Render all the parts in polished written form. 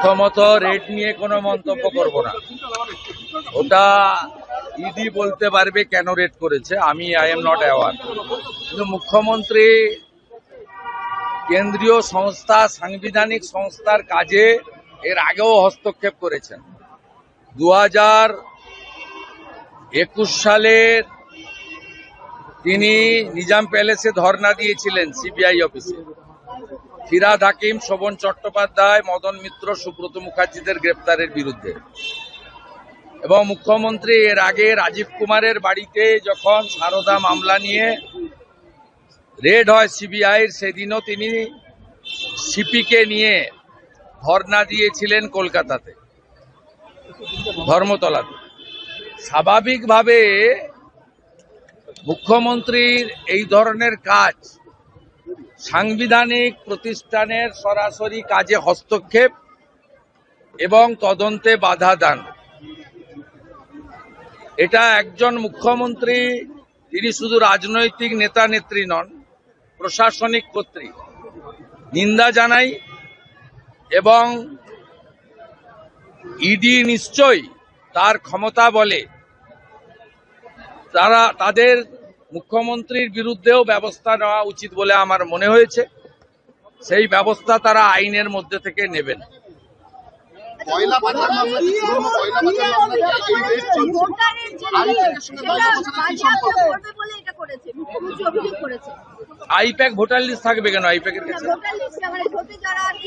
প্রথমত রেট নিয়ে কোনো মন্তব্য করব না, ওটা ইডি বলতে পারবে কেন রেট করেছে, আমি আই এম নট অ্যাওয়ার। কিন্তু মুখ্যমন্ত্রী কেন্দ্রীয় সংস্থা, সাংবিধানিক সংস্থার কাজে এর আগেও হস্তক্ষেপ করেছেন। 2021 সালের তিনি নিজাম প্যালেসে ধর্ণা দিয়েছিলেন সিবিআই অফিসে। ফিরহাদ হাকিম, শোভন চট্টোপাধ্যায়, মদন মিত্র, সুব্রত মুখার্জিদের গ্রেপ্তারের বিরুদ্ধে। এবং মুখ্যমন্ত্রী এর আগে রাজীব কুমারের বাড়িতে যখন সারদা মামলা নিয়ে রেড হয় সিবিআইয়ের, সেদিনও তিনি সিপিকে নিয়ে ধর্ণা দিয়েছিলেন কলকাতাতে, ধর্মতলাতে। স্বাভাবিকভাবে মুখ্যমন্ত্রীর এই ধরনের কাজ সাংবিধানিক প্রতিষ্ঠানের সরাসরি কাজে হস্তক্ষেপ এবং তদন্তে বাধা দান। এটা একজন মুখ্যমন্ত্রী, তিনি শুধু রাজনৈতিক নেতা নেত্রী নন, প্রশাসনিক কর্তৃ। নিন্দা জানাই এবং ইডি নিশ্চয়ই তার ক্ষমতা বলে তাদের মুখ্যমন্ত্রীর বিরুদ্ধেও ব্যবস্থা নেওয়া উচিত বলে আমার মনে হয়েছে। সেই ব্যবস্থা তারা আইনের মধ্যে থেকে নেবেন। আইপ্যাক ভোটার লিস্ট থাকবে কেন? আইপ্যাকের কাছে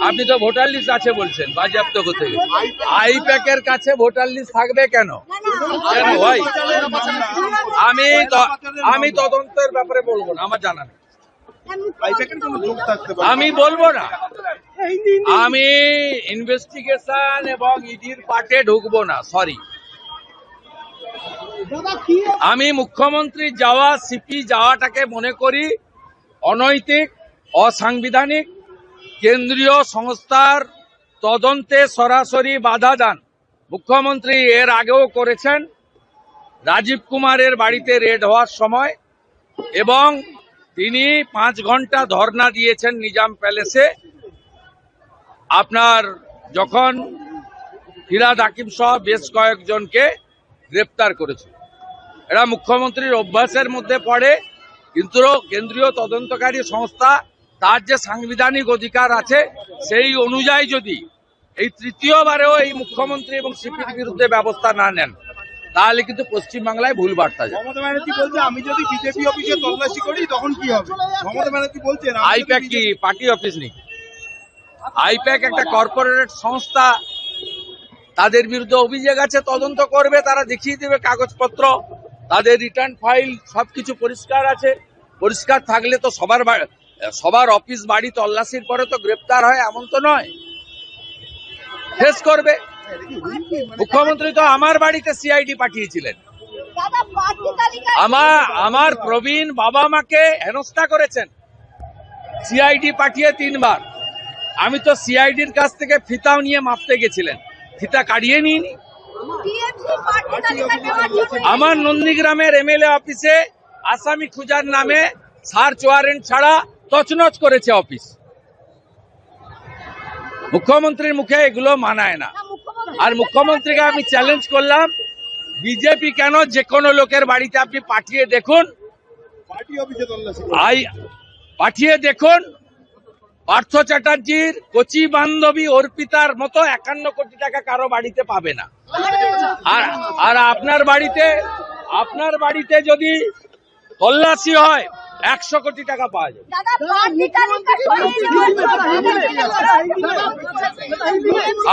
আপনি তো ভোটার লিস্ট আছে বলছেন, বাজেয়াপ্ত করতে গেলে আইপ্যাকের কাছে ভোটার লিস্ট থাকবে কেন? কেন ভাই? আমি তদন্তের ব্যাপারে বলবো না, আমার জানা নেই, আমি বলবো না। আমি ইনভেস্টিগেশন এবং ইডির পার্টে ঢুকবো না, সরি। আমি মুখ্যমন্ত্রী যাওয়া, সিপি যাওয়াটাকে মনে করি অনৈতিক, অসাংবিধানিক, কেন্দ্রীয় সংস্থার তদন্তে সরাসরি বাধা দান। মুখ্যমন্ত্রী এর আগেও করেছেন রাজীব কুমারের বাড়িতে রেড হওয়ার সময়, এবং তিনি 5 ঘন্টা ধর্ণা দিয়েছেন নিজাম প্যালেসে। আপনার যখন ফিরহাদ হাকিম সহ বেশ কয়েকজনকে গ্রেপ্তার করেছে, এটা মুখ্যমন্ত্রীর অভ্যাসের মধ্যে পড়ে। কিন্তু কেন্দ্রীয় তদন্তকারী সংস্থা তার যে সাংবিধানিক অধিকার আছে সেই অনুযায়ী যদি এই তৃতীয়বারেও এই মুখ্যমন্ত্রী এবং সিপির বিরুদ্ধে ব্যবস্থা না নেন, তাহলে কিন্তু পশ্চিমবাংলায় ভুল বার্তা যায়। মমতা ব্যানার্জি বলছে আমি যদি বিজেপি অফিসে তল্লাশি করি তখন কি হবে? মমতা ব্যানার্জি বলছেন আইপ্যাক কি পার্টি অফিস নেই? আইপ্যাক একটা কর্পোরেট সংস্থা, তাদের বিরুদ্ধে অভিযোগ আছে, তদন্ত করবে, তারা দেখিয়ে দেবে কাগজপত্র, তাদের রিটার্ন ফাইল সবকিছু পরিষ্কার আছে। পরিষ্কার থাকলে তো সবার অফিস বাড়ি তল্লাশির পরে তো গ্রেপ্তার হয়, এমন তো নয়। ফেস করবে। মুখ্যমন্ত্রী তো আমার বাড়িতে সিআইডি পাঠিয়েছিলেন, আমার প্রবীণ বাবা মাকে হেনস্থা করেছেন সিআইডি পাঠিয়ে 3 বার। আমি তো সিআইডির কাছ থেকে ফিতাও নিয়ে মাপতে গেছিলেন, ফিতা কাটিয়ে নিইনি। আমার নন্দীগ্রামের এমএলএ অফিসে আসামি খুঁজার নামে সার্চ ওয়ারেন্ট ছাড়া তছনছ করেছে অফিস। মুখ্যমন্ত্রীর মুখে এগুলো মানায় না। আর মুখ্যমন্ত্রীকে আমি চ্যালেঞ্জ করলাম, বিজেপি কেন যে কোনো লোকের বাড়িতে আপনি পাঠিয়ে দেখুন, পাঠিয়ে দেখুন, পার্থ চ্যাটার্জির কচি বান্ধবী অর্পিতার মতো 51 কোটি টাকা কারো বাড়িতে পাবে না। আর আপনার বাড়িতে যদি তল্লাশি হয় 100 কোটি টাকা পাওয়া যাবে।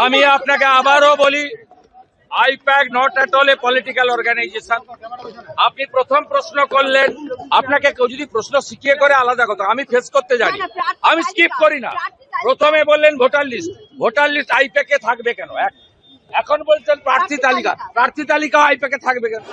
আমি আপনাকে আবারও বলি, IPAC not at all a political organisation. আপনি প্রথম প্রশ্ন করলেন, আপনাকে কেউ যদি প্রশ্ন শিখিয়ে করে আলাদা কথা, আমি ফেস করতে জানি, আমি স্কিপ করি না। প্রথমে বললেন ভোটার লিস্ট আইপ্যাকে থাকবে কেন? এখন বলছেন প্রার্থী তালিকা আইপ্যাকে থাকবে কেন?